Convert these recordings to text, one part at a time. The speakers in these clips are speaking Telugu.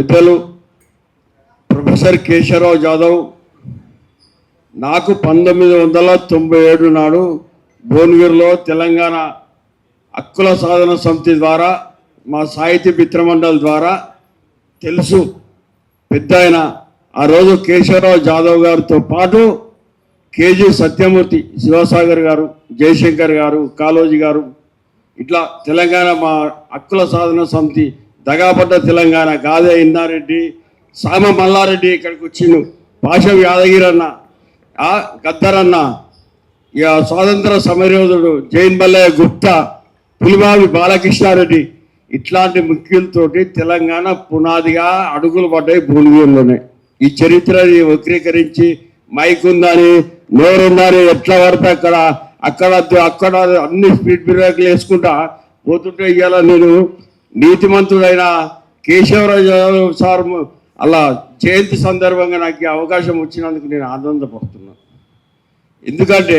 పెద్దలు ప్రొఫెసర్ కేశవరావు జాదవ్ నాకు 1997 నాడు భువనగిరిలో తెలంగాణ హక్కుల సాధన సమితి ద్వారా మా సాహితీ మిత్రమండలి ద్వారా తెలుసు. పెద్ద ఆయన ఆ రోజు కేశవరావు జాదవ్ గారితో పాటు కేజీ సత్యమూర్తి, శివసాగర్ గారు, జయశంకర్ గారు, కాళోజీ గారు, ఇట్లా తెలంగాణ మా హక్కుల సాధన సమితి దగాపడ్డ తెలంగాణ గాదే ఇన్నారెడ్డి, సామ మల్లారెడ్డి ఇక్కడికి వచ్చిండు, పాశం యాదగిరి అన్న, గద్దరన్న, ఇక స్వాతంత్ర సమరయోధుడు జైన్ మల్లయ్య గుప్తా, పులిమావి బాలకృష్ణారెడ్డి, ఇట్లాంటి ముఖ్యులతోటి తెలంగాణ పునాదిగా అడుగులు పడ్డాయి భువనగిరిలోనే. ఈ చరిత్రని వక్రీకరించి మైక్ ఉందని, నోరుందని ఎట్లా పడితే అక్కడ అన్ని స్పీడ్ బ్రేక్లు వేసుకుంటా పోతుంటే ఇవాళ నేను నీతిమంతుడైన కేశవరావు సార్ అలా జయంతి సందర్భంగా నాకు అవకాశం వచ్చినందుకు నేను ఆనందపడుతున్నాను. ఎందుకంటే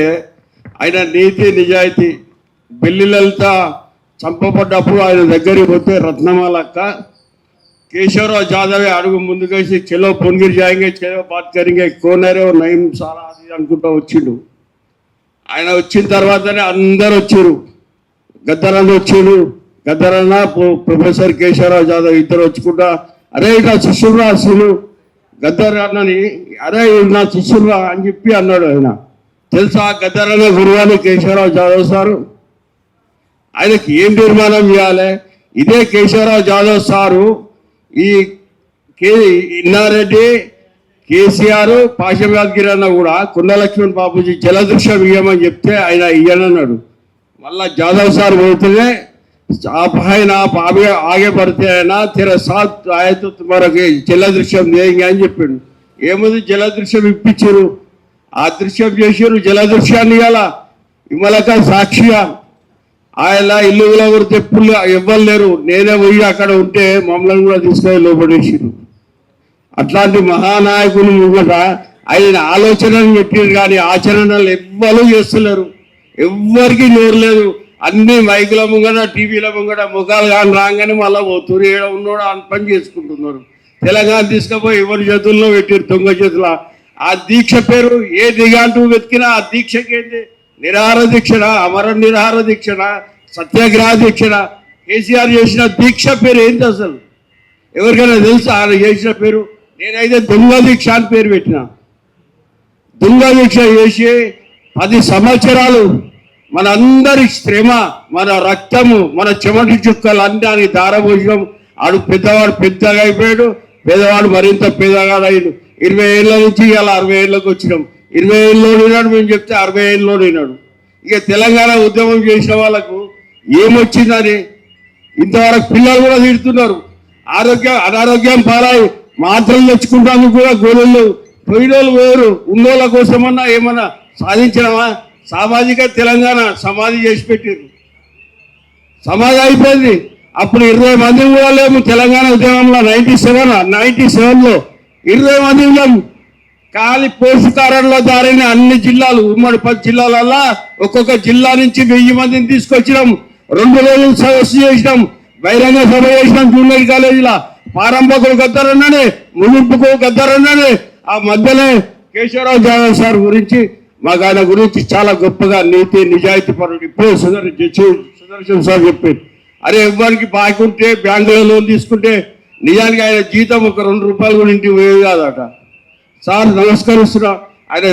ఆయన నీతి నిజాయితీ. బెల్లి లలిత చంపబడ్డప్పుడు ఆయన దగ్గరికి పోతే రత్నమాలక్క కేశవరావు జాదవే అడుగు ముందుకేసి చెలో పొన్గిరి జాయింగే, చెలో బాత్ కరింగే, కోనరే నయం సారా అది అనుకుంటా వచ్చిండు. ఆయన వచ్చిన తర్వాతనే అందరు వచ్చారు. గద్దరన్న వచ్చారు, గద్దరన్న ప్రొఫెసర్ కేశవరావు జాదవ్ ఇద్దరు వచ్చుకుంటా, అరే ఇట్లా శిష్యురా అసలు గద్దర్ అన్నని, అరే నా శిష్యురా అని చెప్పి అన్నాడు. ఆయన తెలుసా గద్దరన్న గురువాని కేశవరావు జాదవ్ సారు. ఆయనకి ఏం నిర్మాణం చేయాలి? ఇదే కేశవరావు జాదవ్ సారు ఈ ఇన్నారెడ్డి, కేసీఆర్, పాశం యాదగిరి అన్న కూడా కొండలక్ష్మణ్ బాబుజీ జలదృశ్యం ఇయ్యమని చెప్తే ఆయన ఇయ్యనన్నాడు. మళ్ళా జాదవ్ సార్ పోతేనే आप है ना आप आगे बढ़ते हैं ना तेरा साथ आए तो तुम्हारा జలదృశ్యం देंगे అని చెప్పిండు. ఏముంది జలదృశ్యం ఇప్పించారు, ఆ దృశ్యం చేసారు, జలదృశ్యాన్ని ఇవ్వాల విమలక సాక్షిగా ఆయన ఇల్లు కొడితే ఎప్పుడు ఇవ్వలేరు. నేనే పోయి అక్కడ ఉంటే మమ్మల్ని కూడా తీసుకొని లోపడేసారు. అట్లాంటి మహానాయకులు ముంగట ఆయన ఆలోచనలు పెట్టారు కానీ ఆచరణలు ఎవ్వరూ చేస్తలేరు, ఎవ్వరికి నోరు లేదు. అన్ని మైకుల ముంగట, టీవీల ముంగట ముఖాలు కానీ రాగానే మళ్ళీ పోతున్నారు, ఏడ ఉన్నాడు అని పని చేసుకుంటున్నారు. తెలంగాణ తీసుకుపోయి ఎవరి చేతుల్లో పెట్టారు, దొంగ చేతుల. ఆ దీక్ష పేరు ఏ దిగాంటూ వెతికినా ఆ దీక్షకేంది? నిరాహార దీక్షణ, అమర నిరాహార దీక్షణ, సత్యాగ్రహ దీక్షణ. కేసీఆర్ చేసిన దీక్ష పేరు ఏంటి అసలు? ఎవరికైనా తెలుసా ఆయన చేసిన పేరు? నేనైతే దొంగ దీక్ష అని పేరు పెట్టిన. దొంగ దీక్ష చేసి 10 సంవత్సరాలు మనందరి శ్రమ, మన రక్తము, మన చెమటి చుక్కలు అన్నీ దారపోసినాం. ఆడు పెద్దవాడు పెద్దగా అయిపోయాడు, పేదవాడు మరింత పేదగా అయ్యాడు. 20 ఏళ్ళ నుంచి ఇలా 60 ఏళ్ళకి వచ్చినాం. 20 ఏళ్ళలోడినాడు, మేము చెప్తే 60 ఏళ్ళలోడినాడు. ఇక తెలంగాణ ఉద్యమం చేసిన వాళ్ళకు ఏమొచ్చిందని ఇంతవరకు పిల్లలు కూడా తిడుతున్నారు. అనారోగ్యం పాలై మాత్రలు తెచ్చుకుంటానికి కూడా గోళలు పోయినోళ్ళు వేరు. ఉన్నోళ్ళ కోసమన్నా ఏమన్నా సాధించినామా? సామాజిక తెలంగాణ సమాధి చేసి పెట్టారు, సమాధి అయిపోయింది. అప్పుడు 20 మంది కూడా లేము తెలంగాణ ఉద్యమంలో. 97లో 20 మంది లేము. ఖాళీ పోషకారంలో దారిని అన్ని జిల్లాలు, ఉమ్మడి 10 జిల్లాలల్లో ఒక్కొక్క జిల్లా నుంచి 1000 మందిని తీసుకొచ్చినాం. 2 రోజులు సదస్సు చేసినాం, బహిరంగ సభ చేసినాం. జూనియర్ కాలేజీలో ప్రారంభకు గద్దరన్ననే, ముగింపుకు గద్దరన్ననే. ఆ మధ్యలో కేశవరావు జాదవ్ సార్ గురించి, మాకు ఆయన గురించి చాలా గొప్పగా నీతి నిజాయితీ పరుడు. ఇప్పుడే సుదర్శన్ సార్ చెప్పారు, అరే ఎవ్వరికి బాకీ ఉంటే బ్యాంకులో లోన్ తీసుకుంటే నిజానికి ఆయన జీతం ఒక 2 రూపాయలు కూడా ఇంటికి పోయేది కాదట. సార్ నమస్కరిస్తున్నా. ఆయన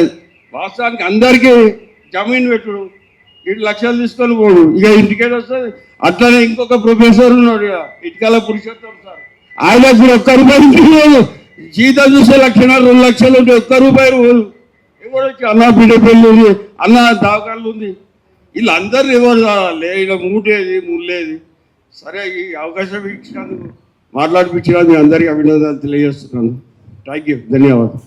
వాస్తవానికి అందరికీ జమీన్ పెట్టుడు, 2 లక్షలు తీసుకొని పోడు, ఇక ఇంటికేట్ వస్తుంది. అట్లనే ఇంకొక ప్రొఫెసర్ ఉన్నాడు ఇటుకల పురుషోత్తం సార్, ఆయనకు కూడా 1 రూపాయి ఇంటికి లేదు. జీతం చూసే 1 లక్ష 2 లక్షలు ఉంటే 1 రూపాయి పోదు. ఎవరు వచ్చి అన్న బిడ్డ పెళ్ళి ఉంది, అన్న దావకాళ్ళు ఉంది, వీళ్ళందరూ ఎవరు లేదా మూటేది ముళ్ళేది. సరే ఈ అవకాశం ఇచ్చినందుకు, మాట్లాడిపించినందుకు అందరికీ అభినందనలు తెలియజేస్తున్నాను. థ్యాంక్ యూ, ధన్యవాదాలు.